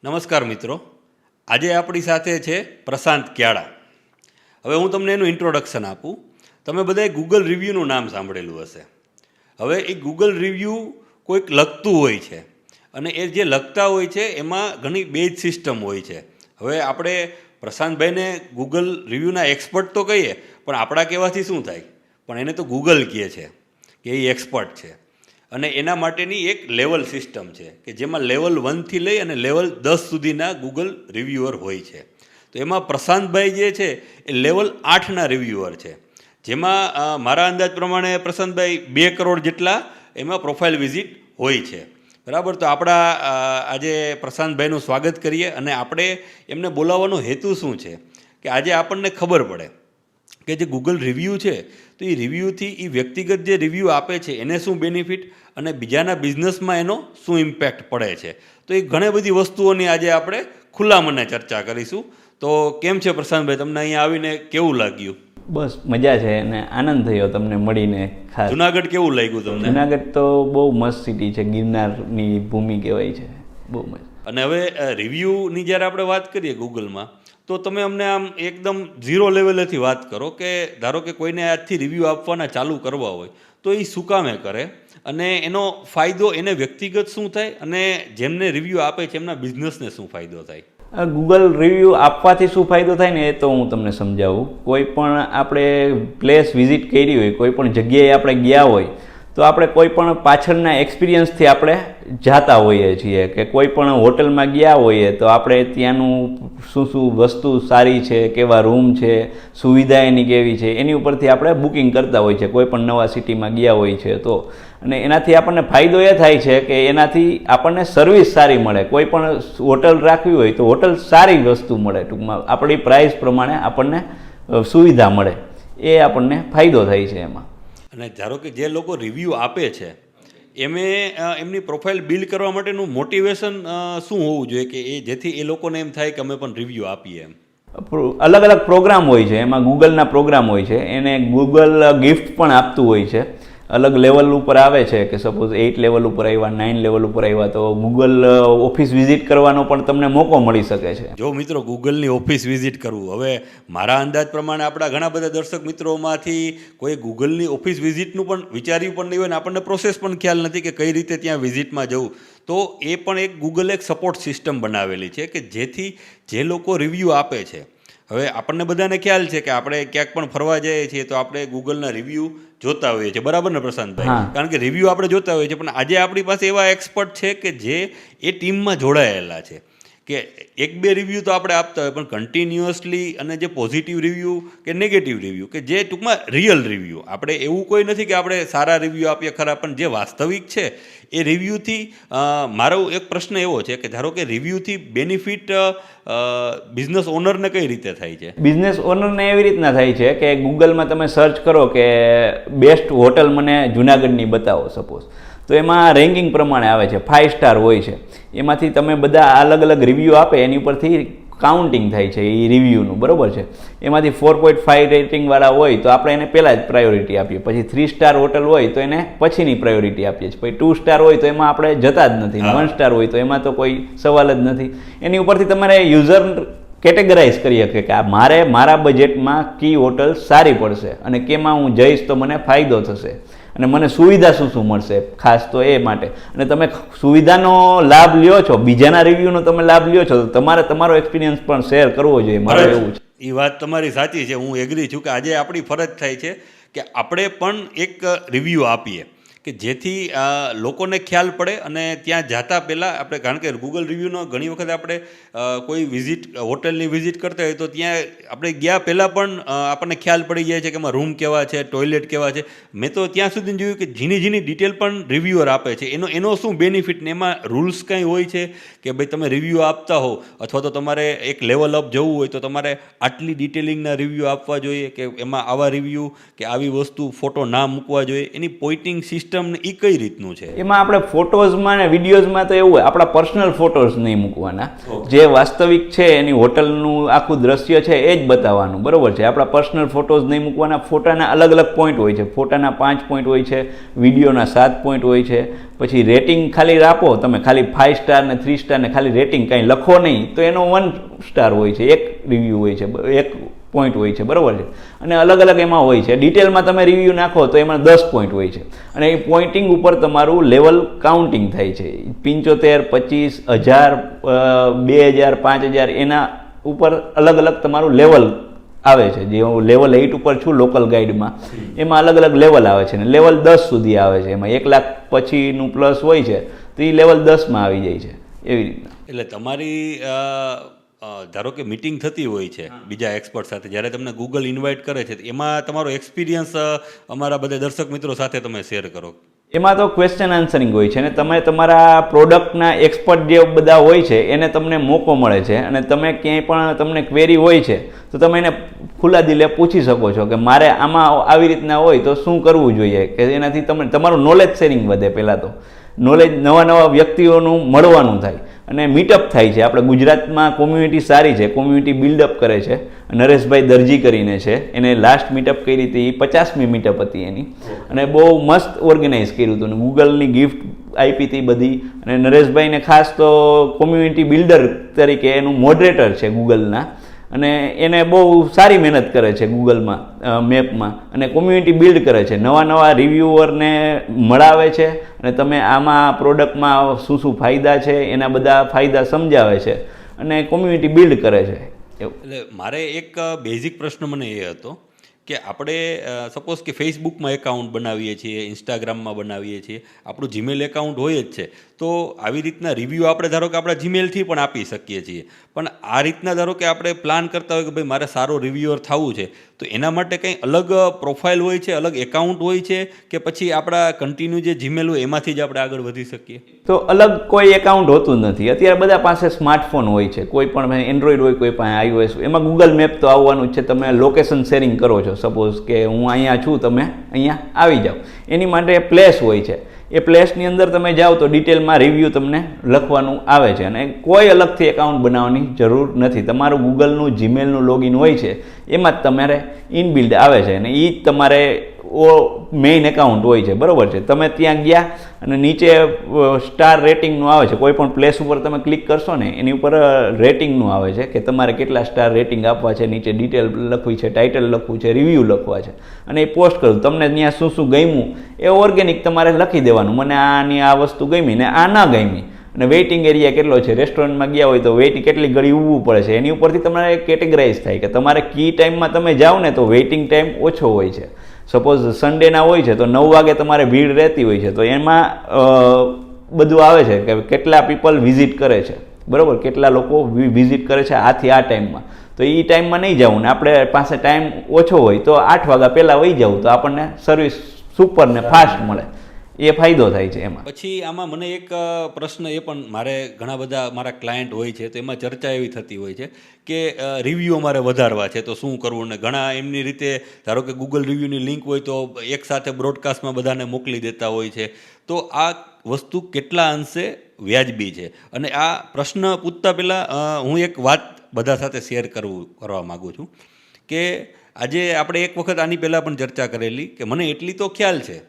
નમસ્કાર મિત્રો, આજે આપણી સાથે છે પ્રશાંત ક્યાડા. હવે હું તમને એનું ઇન્ટ્રોડક્શન આપું. તમે બધાએ ગૂગલ રિવ્યૂનું નામ સાંભળેલું હશે. હવે એ ગૂગલ રિવ્યૂ કોઈક લખતું હોય છે અને એ જે લખતા હોય છે એમાં ઘણી બેઝ સિસ્ટમ હોય છે. હવે આપણે પ્રશાંતભાઈને ગૂગલ રિવ્યૂના એક્સપર્ટ તો કહીએ, પણ આપણા કહેવાથી શું થાય? પણ એને તો ગૂગલ કહે છે કે એ એક્સપર્ટ છે. અને એના માટેની એક લેવલ સિસ્ટમ છે કે જેમાં લેવલ 1થી લઈ અને લેવલ 10 સુધીના ગૂગલ રિવ્યુઅર હોય છે. તો એમાં પ્રશાંતભાઈ જે છે એ લેવલ 8ના રિવ્યુઅર છે, જેમાં મારા અંદાજ પ્રમાણે પ્રશાંતભાઈ 2 કરોડ જેટલા એમાં પ્રોફાઇલ વિઝિટ હોય છે. બરાબર. તો આપણા આજે પ્રશાંતભાઈનું સ્વાગત કરીએ અને આપણે એમને બોલાવવાનો હેતુ શું છે કે આજે આપણને ખબર પડે કે જે ગૂગલ રિવ્યૂ છે તો એ રિવ્યૂથી એ વ્યક્તિગત જે રિવ્યૂ આપે છે એને શું બેનિફિટ અને બીજાના બિઝનેસમાં એનો શું ઇમ્પેક્ટ પડે છે. તો એ ઘણી બધી વસ્તુઓની આજે આપણે ખુલ્લા મને ચર્ચા કરીશું. તો કેમ છે પ્રશાંતભાઈ, તમને અહીંયા આવીને કેવું લાગ્યું? બસ મજા છે અને આનંદ થયો તમને મળીને. ખાસ જુનાગઢ કેવું લાગ્યું તમને? જુનાગઢ તો બહુ મસ્ત સિટી છે, ગિરનારની ભૂમિ કહેવાય છે, બહુ મસ્ત. અને હવે રિવ્યૂની જ્યારે આપણે વાત કરીએ ગૂગલમાં, તો તમે અમને આમ એકદમ ઝીરો લેવલેથી વાત કરો કે ધારો કે કોઈને આજથી રિવ્યૂ આપવાના ચાલુ કરવા હોય તો એ શું કામે કરે અને એનો ફાયદો એને વ્યક્તિગત શું થાય અને જેમને રિવ્યૂ આપે છે એમના બિઝનેસને શું ફાયદો થાય? ગૂગલ રિવ્યૂ આપવાથી શું ફાયદો થાય ને એ તો હું તમને સમજાવું. કોઈ પણ આપણે પ્લેસ વિઝિટ કરી હોય, કોઈ પણ જગ્યાએ આપણે ગયા હોય તો આપણે કોઈ પણ પાછળના એક્સપિરિયન્સથી આપણે જાતા હોઈએ છીએ કે કોઈ પણ હોટલમાં ગયા હોઈએ તો આપણે ત્યાંનું શું શું વસ્તુ સારી છે, કેવા રૂમ છે, સુવિધા એની કેવી છે, એની ઉપરથી આપણે બુકિંગ કરતા હોઈએ છીએ કોઈ પણ નવા સિટીમાં ગયા હોય છે તો. અને એનાથી આપણને ફાયદો એ થાય છે કે એનાથી આપણને સર્વિસ સારી મળે. કોઈ પણ હોટલ રાખવી હોય તો હોટલ સારી વસ્તુ મળે, ટૂંકમાં આપણી પ્રાઇસ પ્રમાણે આપણને સુવિધા મળે, એ આપણને ફાયદો થાય છે એમાં. અને ધારો કે જે લોકો રિવ્યૂ આપે છે એમની પ્રોફાઇલ બિલ્ડ કરવા માટેનું મોટિવેશન શું હોવું જોઈએ કે એ જેથી એ લોકોને એમ થાય કે અમે પણ રિવ્યૂ આપીએ એમ? અલગ અલગ પ્રોગ્રામ હોય છે, એમાં ગૂગલના પ્રોગ્રામ હોય છે, એને ગૂગલ ગિફ્ટ પણ આપતું હોય છે. અલગ લેવલ ઉપર આવે છે કે સપોઝ 8 લેવલ ઉપર આવ્યા, 9 લેવલ ઉપર આવ્યા તો ગૂગલ ઓફિસ વિઝિટ કરવાનો પણ તમને મોકો મળી શકે છે. જો મિત્રો ગૂગલની ઓફિસ વિઝિટ કરવું, હવે મારા અંદાજ પ્રમાણે આપણા ઘણા બધા દર્શક મિત્રોમાંથી કોઈ ગૂગલની ઓફિસ વિઝિટનું પણ વિચાર્યું પણ નહીં હોય ને આપણને પ્રોસેસ પણ ખ્યાલ નથી કે કઈ રીતે ત્યાં વિઝિટમાં જવું. તો એ પણ એક ગૂગલે એક સપોર્ટ સિસ્ટમ બનાવેલી છે કે જેથી જે લોકો રિવ્યૂ આપે છે, હવે આપણને બધાને ખ્યાલ છે કે આપણે ક્યાંક પણ ફરવા જઈએ છીએ તો આપણે ગૂગલના રિવ્યૂ જોતા હોઈએ છીએ, બરાબર ને પ્રશાંતભાઈ? કારણ કે રિવ્યૂ આપણે જોતા હોઈએ છીએ, પણ આજે આપણી પાસે એવા એક્સપર્ટ છે કે જે એ ટીમમાં જોડાયેલા છે કે 1-2 રિવ્યૂ તો આપણે આપતા હોય પણ કન્ટિન્યુઅસલી, અને જે પોઝિટિવ રિવ્યૂ કે નેગેટિવ રિવ્યૂ કે જે ટૂંકમાં રિયલ રિવ્યૂ, આપણે એવું કોઈ નથી કે આપણે સારા રિવ્યૂ આપીએ ખરા, પણ જે વાસ્તવિક છે એ રિવ્યૂથી મારો એક પ્રશ્ન એવો છે કે ધારો કે રિવ્યૂથી બેનિફિટ બિઝનેસ ઓનરને કઈ રીતે થાય છે? બિઝનેસ ઓનરને એવી રીતના થાય છે કે ગૂગલમાં તમે સર્ચ કરો કે બેસ્ટ હોટલ મને જુનાગઢની બતાવો સપોઝ, તો એમાં રેન્કિંગ પ્રમાણે આવે છે, 5 સ્ટાર હોય છે. એમાંથી તમે બધા અલગ અલગ રિવ્યૂ આપે એની ઉપરથી કાઉન્ટિંગ થાય છે એ રિવ્યૂનું, બરાબર છે? એમાંથી 4.5 રેટિંગવાળા હોય તો આપણે એને પહેલાં જ પ્રાયોરિટી આપીએ, પછી 3 સ્ટાર હોટલ હોય તો એને પછીની પ્રાયોરિટી આપીએ છીએ, પછી 2 સ્ટાર હોય તો એમાં આપણે જતા જ નથી, 1 સ્ટાર હોય તો એમાં તો કોઈ સવાલ જ નથી. એની ઉપરથી તમારે યુઝર કેટેગરાઇઝ કરી શકે કે મારે મારા બજેટમાં કી હોટલ સારી પડશે અને કેમાં હું જઈશ તો મને ફાયદો થશે અને મને સુવિધા શું શું મળશે, ખાસ તો એ માટે. અને તમે સુવિધાનો લાભ લ્યો છો, બીજાના રિવ્યૂનો તમે લાભ લ્યો છો તો તમારે તમારો એક્સપિરિયન્સ પણ શેર કરવો જોઈએ, મારે એવું છે. એ વાત તમારી સાચી છે, હું એગ્રી છું કે આજે આપણી ફરજ થાય છે કે આપણે પણ એક રિવ્યૂ આપીએ કે જેથી લોકોને ખ્યાલ પડે. અને ત્યાં જતા પહેલાં આપણે, કારણ કે ગૂગલ રિવ્યૂનો ઘણી વખત આપણે કોઈ વિઝિટ, હોટલની વિઝિટ કરતા હોય તો ત્યાં આપણે ગયા પહેલાં પણ આપણને ખ્યાલ પડી જાય છે કે એમાં રૂમ કેવા છે, ટોયલેટ કેવા છે. મેં તો ત્યાં સુધી જોયું કે ઝીણી ઝીણી ડિટેલ પણ રિવ્યૂઅર આપે છે. એનો શું બેનિફિટ ને એમાં રૂલ્સ કંઈ હોય છે કે ભાઈ તમે રિવ્યૂ આપતા હો અથવા તો તમારે એક લેવલ અપ જવું હોય તો તમારે આટલી ડિટેલિંગના રિવ્યૂ આપવા જોઈએ કે એમાં આવા રિવ્યૂ કે આવી વસ્તુ ફોટો ના મૂકવા જોઈએ, એની પોઇન્ટિંગ સિસ્ટમ સિસ્ટમ ને એ કઈ રીતનું છે? એમાં આપણે ફોટોઝમાં ને વિડીયોઝમાં તો એવું હોય, આપણા પર્સનલ ફોટોઝ નહીં મૂકવાના, જે વાસ્તવિક છે એની હોટલનું આખું દ્રશ્ય છે એ જ બતાવવાનું, બરોબર છે. આપણા પર્સનલ ફોટોઝ નહીં મૂકવાના. ફોટાના અલગ અલગ પોઈન્ટ હોય છે, ફોટાના 5 પોઈન્ટ હોય છે, વિડીયોના 7 પોઈન્ટ હોય છે. પછી રેટિંગ ખાલી આપો તમે, ખાલી 5 સ્ટાર ને 3 સ્ટાર ને ખાલી રેટિંગ કાંઈ લખો નહીં તો એનો 1 સ્ટાર હોય છે, એક રિવ્યૂ હોય છે, એક પોઈન્ટ હોય છે, બરાબર છે. અને અલગ અલગ એમાં હોય છે. ડિટેલમાં તમે રિવ્યૂ નાખો તો એમાં 10 પોઈન્ટ હોય છે. અને એ પોઈન્ટિંગ ઉપર તમારું લેવલ કાઉન્ટિંગ થાય છે. 75, 25, 1000, 2000, 5000 એના ઉપર અલગ અલગ તમારું લેવલ આવે છે. જે હું લેવલ 8 ઉપર છું લોકલ ગાઈડમાં, એમાં અલગ અલગ લેવલ આવે છે. ને લેવલ 10 સુધી આવે છે. એમાં 1 લાખ પછીનું પ્લસ હોય છે તો એ લેવલ 10માં આવી જાય છે, એવી રીતના. એટલે તમારી ધારો કે મિટિંગ થતી હોય છે બીજા એક્સપર્ટ સાથે, જ્યારે તમને ગૂગલ ઇન્વાઇટ કરે છે, એમાં તમારો એક્સપિરિયન્સ અમારા બધા દર્શક મિત્રો સાથે તમે શેર કરો. એમાં તો ક્વેશ્ચન આન્સરિંગ હોય છે ને તમે તમારા પ્રોડક્ટના એક્સપર્ટ જે બધા હોય છે એને તમને મોકો મળે છે. અને તમે ક્યાંય પણ તમને ક્વેરી હોય છે તો તમે એને ખુલ્લા દિલે પૂછી શકો છો કે મારે આમાં આવી રીતના હોય તો શું કરવું જોઈએ, કે એનાથી તમારું નોલેજ શેરિંગ વધે. પહેલાં તો નોલેજ, નવા વ્યક્તિઓનું મળવાનું થાય અને મીટઅપ થાય છે. આપણે ગુજરાતમાં કોમ્યુનિટી સારી છે, કોમ્યુનિટી બિલ્ડઅપ કરે છે. નરેશભાઈ દરજી કરીને છે, એને લાસ્ટ મીટઅપ કરી હતી, 50મી મીટઅપ હતી એની, અને બહુ મસ્ત ઓર્ગેનાઇઝ કર્યું હતું. અને ગૂગલની ગિફ્ટ આપી હતી બધી. અને નરેશભાઈને ખાસ તો કોમ્યુનિટી બિલ્ડર તરીકે એનું મોડરેટર છે ગૂગલના, અને એને બહુ સારી મહેનત કરે છે ગૂગલમાં મેપમાં, અને કોમ્યુનિટી બિલ્ડ કરે છે, નવા રિવ્યુઅરને મળાવે છે. અને તમે આમાં પ્રોડક્ટમાં શું શું ફાયદા છે એના બધા ફાયદા સમજાવે છે અને કોમ્યુનિટી બિલ્ડ કરે છે. એટલે મારે એક બેઝિક પ્રશ્ન મને એ હતો કે આપણે સપોઝ કે ફેસબુકમાં એકાઉન્ટ બનાવીએ છીએ, ઇન્સ્ટાગ્રામમાં બનાવીએ છીએ, આપણું જીમેલ એકાઉન્ટ હોય જ છે, તો આવી રીતના રિવ્યૂ આપણે ધારો કે આપણા જીમેલથી પણ આપી શકીએ છીએ. પણ આ રીતના ધારો કે આપણે પ્લાન કરતા હોય કે ભાઈ મારે સારો રિવ્યુઅર થવું છે, તો એના માટે કંઈ અલગ પ્રોફાઇલ હોય છે, અલગ એકાઉન્ટ હોય છે, કે પછી આપણા કન્ટિન્યુ જે જીમેલ હોય એમાંથી જ આપણે આગળ વધી શકીએ? તો અલગ કોઈ એકાઉન્ટ હોતું નથી. અત્યારે બધા પાસે સ્માર્ટફોન હોય છે, કોઈ પણ એન્ડ્રોઈડ હોય, કોઈ પાસે iOS હોય. એમાં ગૂગલ મેપ તો આવવાનું જ છે. તમે લોકેશન શેરિંગ કરો છો, સપોઝ કે હું અહીંયા છું, તમે અહીંયા આવી જાઓ, એની માટે પ્લેસ હોય છે. એ પ્લેસની અંદર તમે જાઓ તો ડિટેલમાં રિવ્યૂ તમને લખવાનું આવે છે. અને કોઈ અલગથી એકાઉન્ટ બનાવવાની જરૂર નથી. તમારું ગૂગલનું જીમેલનું લોગિન હોય છે, એમાં જ તમારે ઇનબિલ્ડ આવે છે. અને એ જ તમારે મેઇન એકાઉન્ટ હોય છે, બરાબર છે. તમે ત્યાં ગયા અને નીચે સ્ટાર રેટિંગનું આવે છે. કોઈ પણ પ્લેસ ઉપર તમે ક્લિક કરશો ને એની ઉપર રેટિંગનું આવે છે કે તમારે કેટલા સ્ટાર રેટિંગ આપવા છે, નીચે ડિટેલ લખવી છે, ટાઇટલ લખવું છે, રિવ્યૂ લખવા છે, અને એ પોસ્ટ કરવું. તમને ત્યાં શું શું ગમ્યું એ ઓર્ગેનિક તમારે લખી દેવાનું. મને આની આ વસ્તુ ગમી ને આ ના ગમી. અને વેઇટિંગ એરિયા કેટલો છે, રેસ્ટોરન્ટમાં ગયા હોય તો વેઇટિંગ કેટલી ઘડી ઊભું પડે છે, એની ઉપરથી તમારે કેટેગરાઇઝ થાય કે તમારે કી ટાઈમમાં તમે જાઓ ને તો વેઇટિંગ ટાઈમ ઓછો હોય છે. સપોઝ સન્ડેના હોય છે તો 9 વાગે તમારે ભીડ રહેતી હોય છે, તો એમાં બધું આવે છે કે કેટલા પીપલ વિઝિટ કરે છે, બરાબર, કેટલા લોકો વિઝિટ કરે છે આથી આ ટાઈમમાં. તો એ ટાઈમમાં નહીં જવું ને આપણે પાસે ટાઈમ ઓછો હોય તો 8 વાગ્યા પહેલાં વહી જવું, તો આપણને સર્વિસ સુપર ને ફાસ્ટ મળે. એ ફાયદો થાય છે એમાં. પછી આમાં મને એક પ્રશ્ન એ પણ, મારે ઘણા બધા મારા ક્લાયન્ટ હોય છે તો એમાં ચર્ચા એવી થતી હોય છે કે રિવ્યૂ અમારે વધારવા છે તો શું કરવું. ને ઘણા એમની રીતે ધારો કે ગૂગલ રિવ્યૂની લિંક હોય તો એકસાથે બ્રોડકાસ્ટમાં બધાને મોકલી દેતા હોય છે. તો આ વસ્તુ કેટલા અંશે વ્યાજબી છે? અને આ પ્રશ્ન પૂછતા પહેલાં હું એક વાત બધા સાથે શેર કરવા માગું છું કે આજે આપણે એક વખત આની પહેલાં પણ ચર્ચા કરેલી કે મને એટલી તો ખ્યાલ છે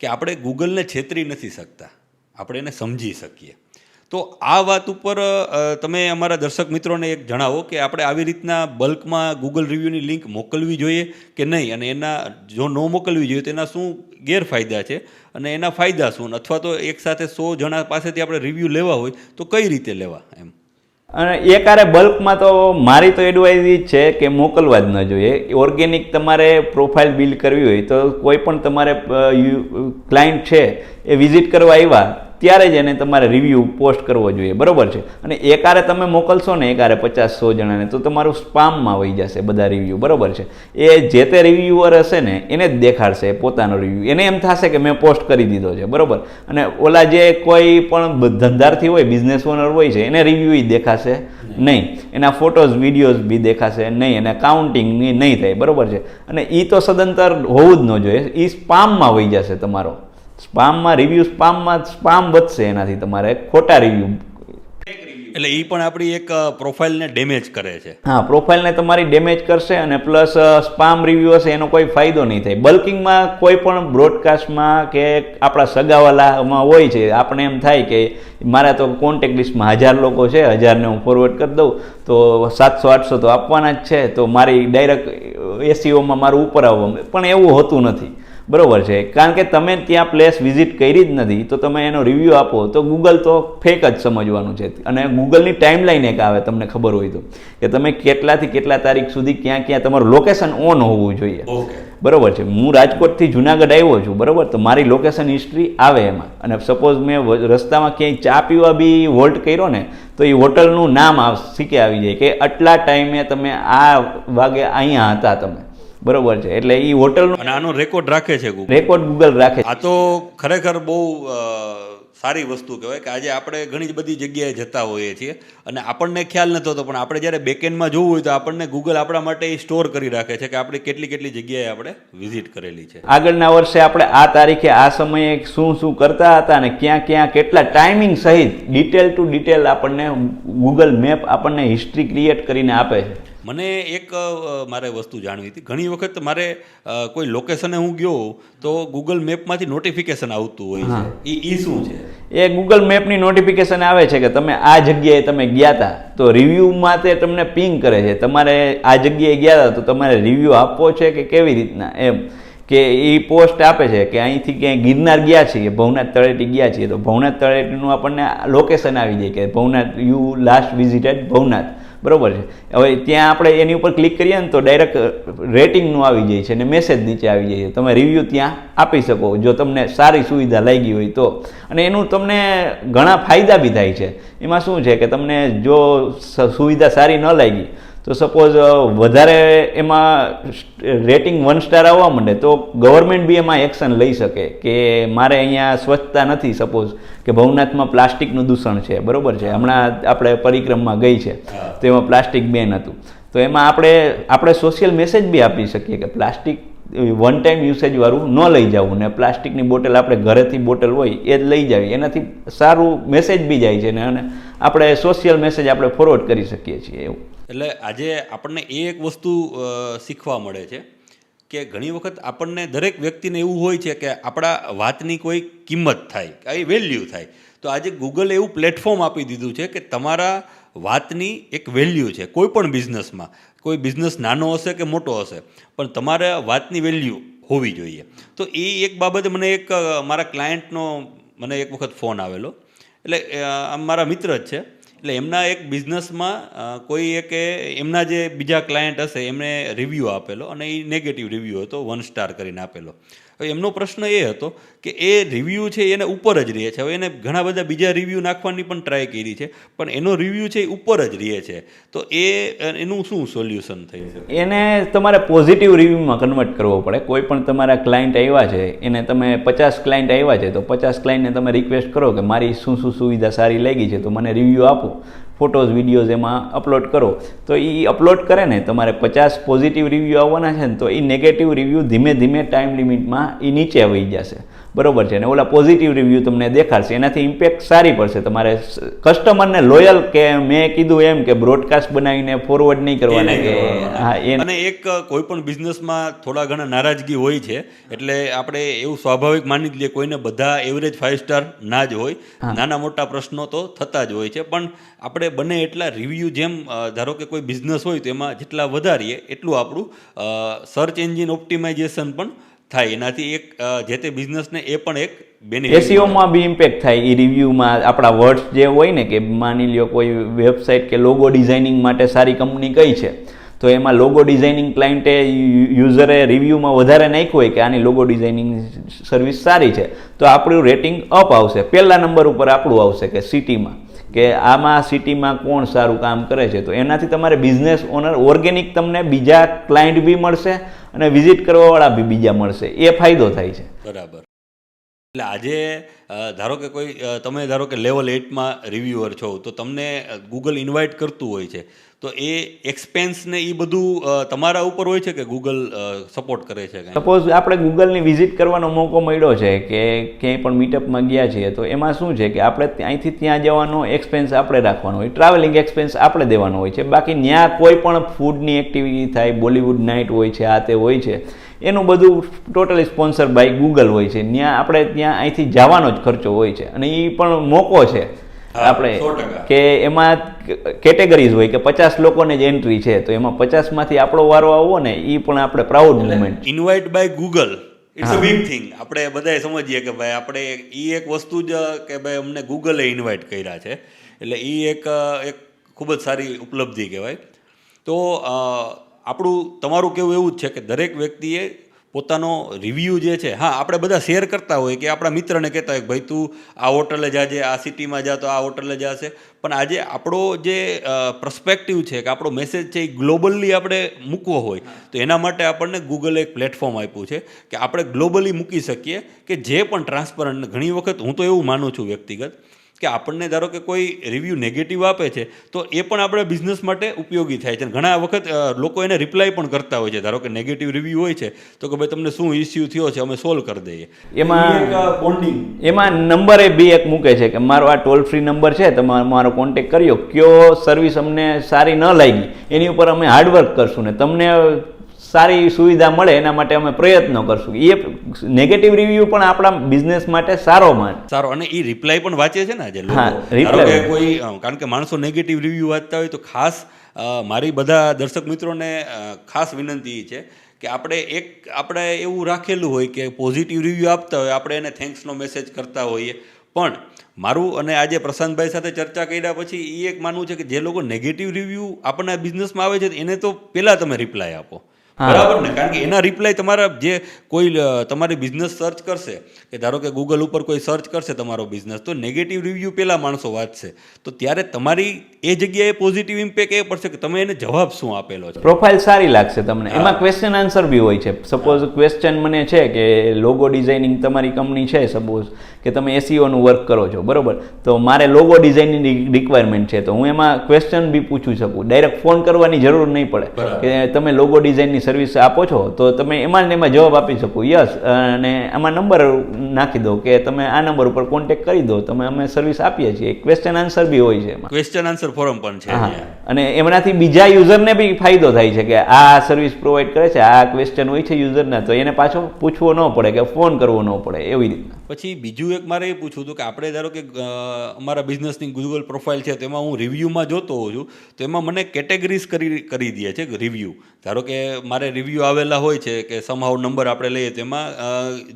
કે આપણે ગૂગલને છેતરી નથી શકતા, આપણે એને સમજી શકીએ. તો આ વાત ઉપર તમે અમારા દર્શક મિત્રોને એક જણાવો કે આપણે આવી રીતના બલ્કમાં ગૂગલ રિવ્યૂની લિંક મોકલવી જોઈએ કે નહીં, અને એના જો ન મોકલવી જોઈએ તો એના શું ગેરફાયદા છે અને એના ફાયદા શું, અથવા તો એકસાથે 100 જણા પાસેથી આપણે રિવ્યૂ લેવા હોય તો કઈ રીતે લેવા એમ. અને એકારે બલ્કમાં તો મારી તો એડવાઇસ જ છે કે મોકલવા જ ન જોઈએ. ઓર્ગેનિક તમારે પ્રોફાઇલ બિલ્ડ કરવી હોય તો કોઈ પણ તમારે ક્લાયન્ટ છે એ વિઝિટ કરવા આવ્યા ત્યારે જ એને તમારે રિવ્યૂ પોસ્ટ કરવો જોઈએ, બરાબર છે. અને એકારે તમે મોકલશો ને એકારે 50-100 જણાને તો તમારું સ્પામમાં વહી જશે બધા રિવ્યૂ, બરાબર છે. એ જે તે રિવ્યુઅર હશે ને એને જ દેખાડશે પોતાનો રિવ્યૂ. એને એમ થશે કે મેં પોસ્ટ કરી દીધો છે, બરાબર. અને ઓલા જે કોઈ પણ ધંધાર્થી હોય, બિઝનેસ ઓનર હોય છે, એને રિવ્યૂ દેખાશે નહીં, એના ફોટોઝ વિડીયોઝ બી દેખાશે નહીં, અને કાઉન્ટિંગ નહીં થાય, બરાબર છે. અને એ તો સદંતર હોવું જ ન જોઈએ. એ સ્પામમાં વહી જશે તમારો સ્પામમાં સ્પામ વધશે એનાથી તમારે ખોટા રિવ્યૂ. એટલે એ પણ આપણી એક પ્રોફાઇલને ડેમેજ કરે છે. હા, પ્રોફાઇલને તમારી ડેમેજ કરશે અને પ્લસ સ્પામ રિવ્યૂ હશે એનો કોઈ ફાયદો નહીં થાય. બલ્કિંગમાં કોઈ પણ બ્રોડકાસ્ટમાં કે આપણા સગાવાલામાં હોય છે, આપણે એમ થાય કે મારા તો કોન્ટેક્ટ લિસ્ટમાં 1000 લોકો છે, 1000ને હું ફોરવર્ડ કરી દઉં તો 700-800 તો આપવાના જ છે, તો મારી ડાયરેક્ટ એસીઓમાં મારું ઉપર આવવાનું. પણ એવું હોતું નથી, બરાબર છે. કારણ કે તમે ત્યાં પ્લેસ વિઝિટ કરી જ નથી, તો તમે એનો રિવ્યૂ આપો તો ગૂગલ તો ફેક જ સમજવાનું છે. અને ગૂગલની ટાઈમલાઈન એક આવે, તમને ખબર હોય તો, કે તમે કેટલાથી કેટલા તારીખ સુધી ક્યાં ક્યાં તમારું લોકેશન ઓન હોવું જોઈએ, બરાબર છે. હું રાજકોટથી જુનાગઢ આવ્યો છું, બરાબર, તો મારી લોકેશન હિસ્ટ્રી આવે એમાં. અને સપોઝ મેં રસ્તામાં ક્યાંય ચા પીવા બી હોલ્ટ કર્યો ને, તો એ હોટલનું નામ શીખે આવી જાય કે આટલા ટાઈમે તમે આ વાગે અહીંયા હતા તમે, બરોબર છે. એટલે એ હોટલનો અને આનો રેકોર્ડ રાખે છે ગૂગલ. રેકોર્ડ ગૂગલ રાખે. આ તો ખરેખર બહુ સારી વસ્તુ કહેવાય કે આજે આપણે ઘણી બધી જગ્યાએ જતા હોઈએ છીએ અને આપણને ખ્યાલ નથી હોતો, પણ આપણે જ્યારે બેકએન્ડમાં જોવું હોય તો આપણને ગૂગલ આપણા માટે સ્ટોર કરી રાખે છે કે આપણે કેટલી કેટલી જગ્યાએ આપણે વિઝિટ કરેલી છે. આગળના વર્ષે આપણે આ તારીખે આ સમયે શું શું કરતા હતા અને ક્યાં ક્યાં કેટલા ટાઈમિંગ સહિત ડિટેલ ટુ ડિટેલ આપણને ગૂગલ મેપ આપણને હિસ્ટ્રી ક્રિએટ કરીને આપે છે. મને એક મારે વસ્તુ જાણવી હતી. ઘણી વખત મારે કોઈ લોકેશને હું ગયો તો ગૂગલ મેપમાંથી નોટિફિકેશન આવતું હોય છે, એ શું છે? એ ગૂગલ મેપની નોટિફિકેશન આવે છે કે તમે આ જગ્યાએ તમે ગયા હતા, તો રિવ્યૂમાં તે તમને પિંગ કરે છે. તમારે આ જગ્યાએ ગયા હતા તો તમારે રિવ્યૂ આપવો છે કે કેવી રીતના, એમ કે એ પોસ્ટ આપે છે કે અહીંથી ક્યાંય ગિરનાર ગયા છીએ, ભવનાથ તળેટી ગયા છીએ, તો ભવનાથ તળેટીનું આપણને લોકેશન આવી જાય કે Bhavnath you last visited Bhavnath, બરોબર છે. હવે ત્યાં આપણે એની ઉપર ક્લિક કરીએ ને તો ડાયરેક્ટ રેટિંગનું આવી જાય છે અને મેસેજ નીચે આવી જાય છે. તમે રિવ્યૂ ત્યાં આપી શકો જો તમને સારી સુવિધા લાગી હોય તો. અને એનું તમને ઘણા ફાયદા બી થાય છે. એમાં શું છે કે તમને જો સુવિધા સારી ન લાગી તો સપોઝ વધારે એમાં રેટિંગ 1 સ્ટાર આવવા માંડે તો ગવર્મેન્ટ બી એમાં એક્શન લઈ શકે કે મારે અહીંયા સ્વચ્છતા નથી, સપોઝ કે ભવનાથમાં પ્લાસ્ટિકનું દૂષણ છે, બરાબર છે. હમણાં આપણે પરિક્રમમાં ગઈ છે તો એમાં પ્લાસ્ટિક બેન હતું, તો એમાં આપણે સોશિયલ મેસેજ બી આપી શકીએ કે પ્લાસ્ટિક 1 ટાઈમ યુસેજવાળું ન લઈ જવું ને પ્લાસ્ટિકની બોટલ આપણે ઘરેથી બોટલ હોય એ જ લઈ જાવી. એનાથી સારું મેસેજ બી જાય છે ને અને આપણે સોશિયલ મેસેજ આપણે ફોરવર્ડ કરી શકીએ છીએ એવું. એટલે આજે આપણને એ એક વસ્તુ શીખવા મળે છે કે ઘણી વખત આપણને દરેક વ્યક્તિને એવું હોય છે કે આપણા વાતની કોઈ કિંમત થાય, એ વેલ્યુ થાય. તો આજે ગૂગલે એવું પ્લેટફોર્મ આપી દીધું છે કે તમારા વાતની એક વેલ્યુ છે. કોઈ પણ બિઝનેસમાં, કોઈ બિઝનેસ નાનો હશે કે મોટો હશે, પણ તમારા વાતની વેલ્યુ હોવી જોઈએ. તો એ એક બાબતે મને એક મારા ક્લાયન્ટનો મને એક વખત ફોન આવેલો. એટલે મારા મિત્ર જ છે. એટલે એમના એક બિઝનેસમાં કોઈ એક એમના જે બીજા ક્લાયન્ટ હશે એમને રિવ્યૂ આપેલો અને એ નેગેટિવ રિવ્યૂ હતો, 1 સ્ટાર કરીને આપેલો. હવે એમનો પ્રશ્ન એ હતો કે એ રિવ્યૂ છે એને ઉપર જ રહે છે. હવે એને ઘણા બધા બીજા રિવ્યૂ નાખવાની પણ ટ્રાય કરી છે, પણ એનો રિવ્યૂ છે એ ઉપર જ રહે છે. તો એનું શું સોલ્યુશન થઈ શકે? એને તમારે પોઝિટિવ રિવ્યૂમાં કન્વર્ટ કરવો પડે. કોઈ પણ તમારા ક્લાયન્ટ આવ્યા છે એને તમે 50 ક્લાયન્ટ આવ્યા છે તો 50 ક્લાયન્ટને તમે રિક્વેસ્ટ કરો કે મારી શું શું સુવિધા સારી લાગી છે તો મને રિવ્યૂ આપો, ફોટોઝ વિડીયોઝ એમાં અપલોડ કરો. તો એ અપલોડ કરે ને તમારે 50 પોઝિટિવ રિવ્યૂ આવવાના છે ને તો એ નેગેટિવ રિવ્યૂ ધીમે ધીમે ટાઈમ લિમિટમાં એ નીચે આવી જશે, બરોબર છે. અને ઓલા પોઝિટિવ રિવ્યૂ તમને દેખાડશે, એનાથી ઇમ્પેક્ટ સારી પડશે. તમારે કસ્ટમરને લોયલ કે મેં કીધું એમ કે બ્રોડકાસ્ટ બનાવીને ફોરવર્ડ નહીં કરવાના કે હા. અને એક કોઈ પણ બિઝનેસમાં થોડા ઘણા નારાજગી હોય છે, એટલે આપણે એવું સ્વાભાવિક માની જ લઈએ કોઈને બધા એવરેજ 5 સ્ટાર ના જ હોય, નાના મોટા પ્રશ્નો તો થતા જ હોય છે. પણ આપણે બને એટલા રિવ્યૂ, જેમ ધારો કે કોઈ બિઝનેસ હોય તો એમાં જેટલા વધારીએ એટલું આપણું સર્ચ એન્જિન ઓપ્ટિમાઇઝેશન પણ થાય. એનાથી એક જે તે બિઝનેસને એ પણ એક બેનિફિટ, એસીઓમાં બી ઇમ્પેક્ટ થાય. એ રિવ્યૂમાં આપણા વર્ડ્સ જે હોય ને કે માની લ્યો કોઈ વેબસાઇટ કે લોગો ડિઝાઇનિંગ માટે સારી કંપની કઈ છે તો એમાં લોગો ડિઝાઇનિંગ ક્લાયન્ટે યુઝરે રિવ્યૂમાં વધારે નાખ્યું હોય કે આની લોગો ડિઝાઇનિંગ સર્વિસ સારી છે તો આપણું રેટિંગ અપ આવશે. પહેલા નંબર ઉપર આપણું આવશે કે સિટીમાં, કે આમાં સિટીમાં કોણ સારું કામ કરે છે. તો એનાથી તમારે બિઝનેસ ઓનર ઓર્ગેનિક તમને બીજા ક્લાયન્ટ બી મળશે અને વિઝિટ કરવાવાળા બી બીજા મળશે. એ ફાયદો થાય છે. બરાબર. એટલે આજે ધારો કે કોઈ તમે ધારો કે લેવલ 8માં રિવ્યુઅર છો તો તમને ગૂગલ ઇન્વાઇટ કરતું હોય છે, તો એ એક્સપેન્સ ને એ બધું તમારા ઉપર હોય છે કે ગૂગલ સપોર્ટ કરે છે? સપોઝ આપણે ગૂગલની વિઝિટ કરવાનો મોકો મળ્યો છે કે ક્યાંય પણ મીટઅપમાં ગયા છીએ, તો એમાં શું છે કે આપણે અહીંથી ત્યાં જવાનો એક્સપેન્સ આપણે રાખવાનો હોય, ટ્રાવેલિંગ એક્સપેન્સ આપણે દેવાનો હોય છે. બાકી ત્યાં કોઈ પણ ફૂડની એક્ટિવિટી થાય, બોલિવૂડ નાઇટ હોય છે, આ તે હોય છે, એનું બધું ટોટલી સ્પોન્સર બાય ગૂગલ હોય છે. ત્યાં આપણે ત્યાં અહીંથી જવાનો જ ખર્ચો હોય છે, અને એ પણ મોકો છે આપણે કે એમાં કેટેગરીઝ હોય કે 50 લોકોને જ એન્ટ્રી છે, તો એમાં 50માંથી આપણો વારો આવવો ને એ પણ આપણે proud moment. Invite by Google it's a big thing. આપણે બધાએ સમજીએ કે ભાઈ આપણે એ એક વસ્તુ જ કે ભાઈ અમને ગૂગલે ઇન્વાઇટ કર્યા છે, એટલે એ એક ખૂબ જ સારી ઉપલબ્ધિ કહેવાય. તો આપણું તમારું કેવું એવું જ છે કે દરેક વ્યક્તિએ પોતાનો રિવ્યૂ જે છે, હા આપણે બધા શેર કરતા હોય કે આપણા મિત્રને કહેતા હોય કે ભાઈ તું આ હોટલે જાજે, આ સિટીમાં જા તો આ હોટલે જશે, પણ આજે આપણો જે પર્સપેક્ટિવ છે કે આપણો મેસેજ છે એ ગ્લોબલી આપણે મૂકવો હોય તો એના માટે આપણને ગૂગલે એક પ્લેટફોર્મ આપ્યું છે કે આપણે ગ્લોબલી મૂકી શકીએ કે જે પણ ટ્રાન્સપરન્ટ. ઘણી વખત હું તો એવું માનું છું વ્યક્તિગત કે આપણને ધારો કે કોઈ રિવ્યૂ નેગેટિવ આપે છે તો એ પણ આપણે બિઝનેસ માટે ઉપયોગી થાય છે. ઘણા વખત લોકો એને રિપ્લાય પણ કરતા હોય છે. ધારો કે નેગેટિવ રિવ્યૂ હોય છે તો કે ભાઈ તમને શું ઇસ્યુ થયો છે, અમે સોલ્વ કરી દઈએ. એમાં નંબર એ બી એક મૂકે છે કે મારો આ ટોલ ફ્રી નંબર છે, તમે મારો કોન્ટેક્ટ કર્યો, કયો સર્વિસ અમને સારી ન લાગી એની ઉપર અમે હાર્ડવર્ક કરશું ને તમને સારી સુવિધા મળે એના માટે અમે પ્રયત્નો કરશું. એ નેગેટિવ રિવ્યુ પણ આપણા બિઝનેસ માટે સારો. અને એ રિપ્લાય પણ વાંચે છે ને આજે લોકો. કોઈ કારણ કે માણસો નેગેટિવ રિવ્યુ વાંચતા હોય તો ખાસ મારી બધા દર્શક મિત્રોને ખાસ વિનંતી છે કે આપણે એવું રાખેલું હોય કે પોઝિટિવ રિવ્યૂ આપતા હોય, આપણે એને થેન્ક્સનો મેસેજ કરતા હોઈએ, પણ મારું અને આજે પ્રશાંતભાઈ સાથે ચર્ચા કર્યા પછી એ એક માનવું છે કે જે લોકો નેગેટિવ રિવ્યૂ આપણને બિઝનેસમાં આવે છે એને તો પહેલાં તમે રિપ્લાય આપો, બરાબર ને? કારણ કે એના રિપ્લાય તમારા જે કોઈ તમારી બિઝનેસ સર્ચ કરશે, કે ધારો કે ગૂગલ ઉપર કોઈ સર્ચ કરશે તમારો બિઝનેસ, તો નેગેટિવ રિવ્યૂ પહેલાં માણસો વાંચશે, તો ત્યારે તમારી એ જગ્યાએ પોઝિટિવ ઇમ્પેક્ટ એ પડશે કે તમે એને જવાબ શું આપેલો છે, પ્રોફાઇલ સારી લાગશે તમને. એમાં ક્વેશ્ચન આન્સર બી હોય છે. સપોઝ ક્વેશ્ચન મને છે કે લોગો ડિઝાઇનિંગ તમારી કંપની છે, સપોઝ કે તમે એસીઓનું વર્ક કરો છો, બરાબર, તો મારે લોગો ડિઝાઇનિંગની રિક્વાયરમેન્ટ છે, તો હું એમાં ક્વેશ્ચન બી પૂછી શકું. ડાયરેક્ટ ફોન કરવાની જરૂર નહીં પડે કે તમે લોગો ડિઝાઇનની સર્વિસ આપો છો, તો તમે એમાં ને એમાં જવાબ આપી શકો, યસ, અને આમાં નંબર નાખી દો કે તમે આ નંબર ઉપર કોન્ટેક્ટ કરી દો, અમે સર્વિસ આપીએ છીએ. ક્વેશ્ચન આન્સર બી હોય છે એમાં. ક્વેશ્ચન આન્સર ફોરમ પણ છે. અને એમનાથી બીજા યુઝરને બી ફાયદો થાય છે કે આ સર્વિસ પ્રોવાઈડ કરે છે, આ ક્વેશ્ચન હોય છે યુઝરના, તો એને પાછો પૂછવો ન પડે કે ફોન કરવો ન પડે, એવી રીતના. પછી બીજું એક મારે એ પૂછવું હતું કે આપણે ધારો કે અમારા બિઝનેસની ગૂગલ પ્રોફાઇલ છે, તેમાં હું રિવ્યૂમાં જોતો હોઉં છું, તો એમાં મને કેટેગરીઝ કરી દે છે રિવ્યૂ. ધારો કે મારે રિવ્યૂ આવેલા હોય છે કે સમહાઉ નંબર આપણે લઈએ, તો એમાં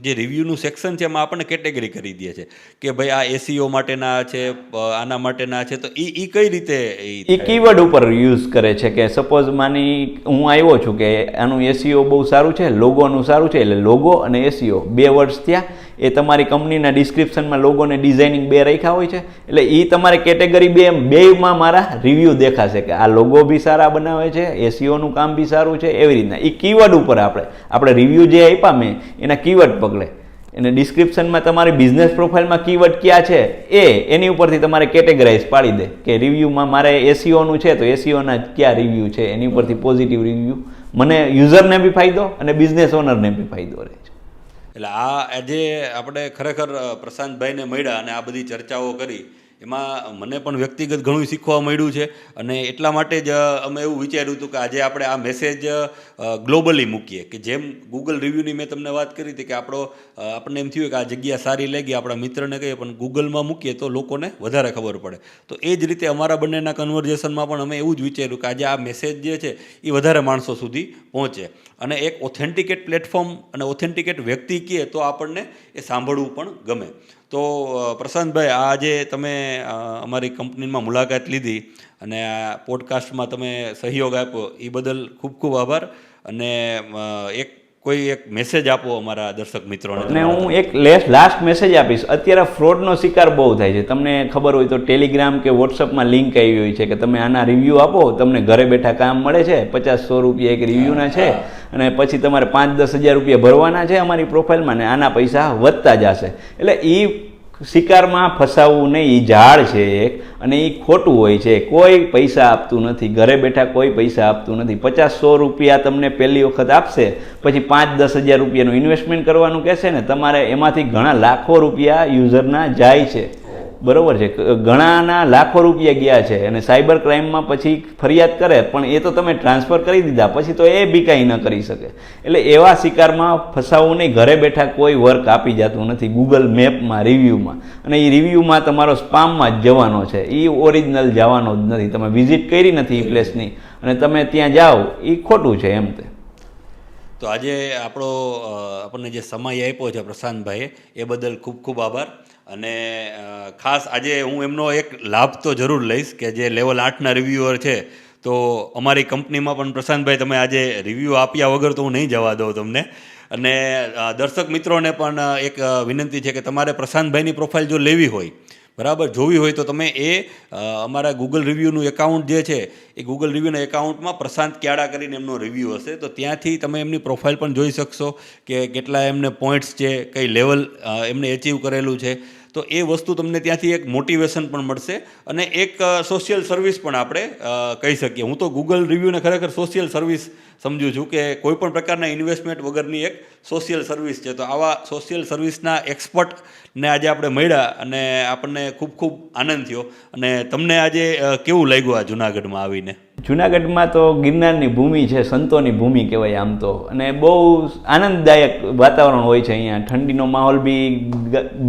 જે રિવ્યૂનું સેક્શન છે એમાં આપણને કેટેગરી કરી દે છે કે ભાઈ આ એસીઓ માટેના છે, આના માટેના છે, તો એ કઈ રીતે એ કીવર્ડ ઉપર યુઝ કરે છે કે સપોઝ માની હું આવ્યો છું કે આનું એસીઓ બહુ સારું છે, લોગોનું સારું છે, એટલે લોગો અને એસીઓ 2 વર્ડ્સ થયા, એ તમારી કંપનીના ડિસ્ક્રિપ્શનમાં લોગો અને ડિઝાઇનિંગ 2 રાખ્યા હોય છે, એટલે એ તમારે કેટેગરી બેમાં મારા રિવ્યૂ દેખાશે કે આ લોગો બી સારા બનાવે છે, એસીઓનું કામ બી સારું છે, એવી રીતના. એ કીવર્ડ ઉપર આપણે રિવ્યૂ જે આપ્યા મેં એના કીવર્ડ પકડે, એને ડિસ્ક્રિપ્શનમાં તમારી બિઝનેસ પ્રોફાઇલમાં કીવર્ડ ક્યાં છે એની ઉપરથી તમારે કેટેગરાઇઝ પાડી દે કે રિવ્યૂમાં મારે એસીઓનું છે તો એસીઓના ક્યાં રિવ્યૂ છે, એની ઉપરથી પોઝિટિવ રિવ્યૂ. મને યુઝરને બી ફાયદો અને બિઝનેસ ઓનરને બી ફાયદો રહે છે. એટલે આ આજે આપણે ખરેખર પ્રશાંતભાઈને મળ્યા અને આ બધી ચર્ચાઓ કરી, એમાં મને પણ વ્યક્તિગત ઘણું શીખવા મળ્યું છે, અને એટલા માટે જ અમે એવું વિચાર્યું હતું કે આજે આપણે આ મેસેજ ગ્લોબલી મૂકીએ, કે જેમ ગૂગલ રિવ્યૂની મેં તમને વાત કરી હતી કે આપણને એમ થયું કે આ જગ્યા સારી લાગી, આપણા મિત્રને કહીએ, પણ ગૂગલમાં મૂકીએ તો લોકોને વધારે ખબર પડે. તો એ જ રીતે અમારા બંનેના કન્વર્ઝેશનમાં પણ અમે એવું જ વિચાર્યું કે આજે આ મેસેજ જે છે એ વધારે માણસો સુધી પહોંચે, અને એક ઓથેન્ટિકેટ પ્લેટફોર્મ અને ઓથેન્ટિકેટ વ્યક્તિ કહે તો આપણને એ સાંભળવું પણ ગમે. તો પ્રશાંતભાઈ, આજે તમે અમારી કંપનીમાં મુલાકાત લીધી અને આ પોડકાસ્ટમાં તમે સહયોગ આપ્યો એ બદલ ખૂબ ખૂબ આભાર. અને એક મેસેજ આપો અમારા દર્શક મિત્રોને. અને હું એક લાસ્ટ મેસેજ આપીશ. અત્યારે ફ્રોડનો શિકાર બહુ થાય છે. તમને ખબર હોય તો ટેલિગ્રામ કે વોટ્સઅપમાં લિંક આવી હોય છે કે તમે આના રિવ્યૂ આપો, તમને ઘરે બેઠા કામ મળે છે, 50-100 રૂપિયા એક રિવ્યૂના છે, અને પછી તમારે 5-10 હજાર રૂપિયા ભરવાના છે અમારી પ્રોફાઇલમાં, ને આના પૈસા વધતા જશે. એટલે એ શિકારમાં ફસાવવું નહીં. એ ઝાડ છે એક, અને એ ખોટું હોય છે. કોઈ પૈસા આપતું નથી, ઘરે બેઠા કોઈ પૈસા આપતું નથી. 50-100 રૂપિયા તમને પહેલી વખત આપશે, પછી 5-10 હજાર રૂપિયાનું ઇન્વેસ્ટમેન્ટ કરવાનું કહેશે ને, તમારે એમાંથી ઘણા લાખો રૂપિયા યુઝરના જાય છે. બરોબર છે, ઘણાના લાખો રૂપિયા ગયા છે, અને સાયબર ક્રાઇમમાં પછી ફરિયાદ કરે, પણ એ તો તમે ટ્રાન્સફર કરી દીધા પછી તો એ બી કાંઈ ન કરી શકે. એટલે એવા શિકારમાં ફસાવવું નહીં. ઘરે બેઠા કોઈ વર્ક આપી જતું નથી ગૂગલ મેપમાં, રિવ્યૂમાં, અને એ રિવ્યૂમાં તમારો સ્પામમાં જ જવાનો છે, એ ઓરિજિનલ જવાનો જ નથી. તમે વિઝિટ કરી નથી એ પ્લેસની અને તમે ત્યાં જાઓ, એ ખોટું છે એમ. તે તો આજે આપણને જે સમય આપ્યો છે પ્રશાંતભાઈએ, એ બદલ ખૂબ ખૂબ આભાર. અને ખાસ આજે હું એમનો એક લાભ તો જરૂર લઈશ કે જે લેવલ 8ના રિવ્યુઅર છે, તો અમારી કંપનીમાં પણ પ્રશાંતભાઈ તમે આજે રિવ્યૂ આપ્યા વગર તો હું નહીં જવા દઉં તમને. અને દર્શક મિત્રોને પણ એક વિનંતી છે કે તમારે પ્રશાંતભાઈની પ્રોફાઇલ જો લેવી હોય, બરાબર, જોવી હોય, તો તમે અમારા ગૂગલ રિવ્યૂનું એકાઉન્ટ જે છે એ ગૂગલ રિવ્યૂના એકાઉન્ટમાં પ્રશાંત ક્યાડા કરીને એમનો રિવ્યૂ હશે, તો ત્યાંથી તમે એમની પ્રોફાઇલ પણ જોઈ શકશો કે કેટલા એમને પોઈન્ટ્સ છે, કઈ લેવલ એમને એચીવ કરેલું છે. તો એ વસ્તુ તમને ત્યાંથી એક મોટિવેશન પણ મળશે અને એક સોશિયલ સર્વિસ પણ આપણે કહી શકીએ. હું તો ગૂગલ રિવ્યૂને ખરેખર સોશિયલ સર્વિસ સમજું છું કે કોઈ પણ પ્રકારના ઇન્વેસ્ટમેન્ટ વગરની એક સોશિયલ સર્વિસ છે. તો આવા સોશિયલ સર્વિસના એક્સપર્ટને આજે આપણે મળ્યા અને આપણને ખૂબ ખૂબ આનંદ થયો. અને તમને આજે કેવું લાગ્યું આ જૂનાગઢમાં આવીને? જૂનાગઢમાં તો ગિરનારની ભૂમિ છે, સંતોની ભૂમિ કહેવાય આમ તો, અને બહુ આનંદદાયક વાતાવરણ હોય છે અહીંયા. ઠંડીનો માહોલ બી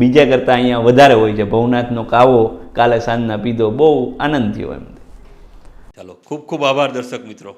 બીજા કરતાં અહીંયા વધારે હોય છે. ભવનાથનો કાવો કાલે સાંજના પીધો, બહુ આનંદ થયો એમ. ચાલો, ખૂબ ખૂબ આભાર દર્શક મિત્રો.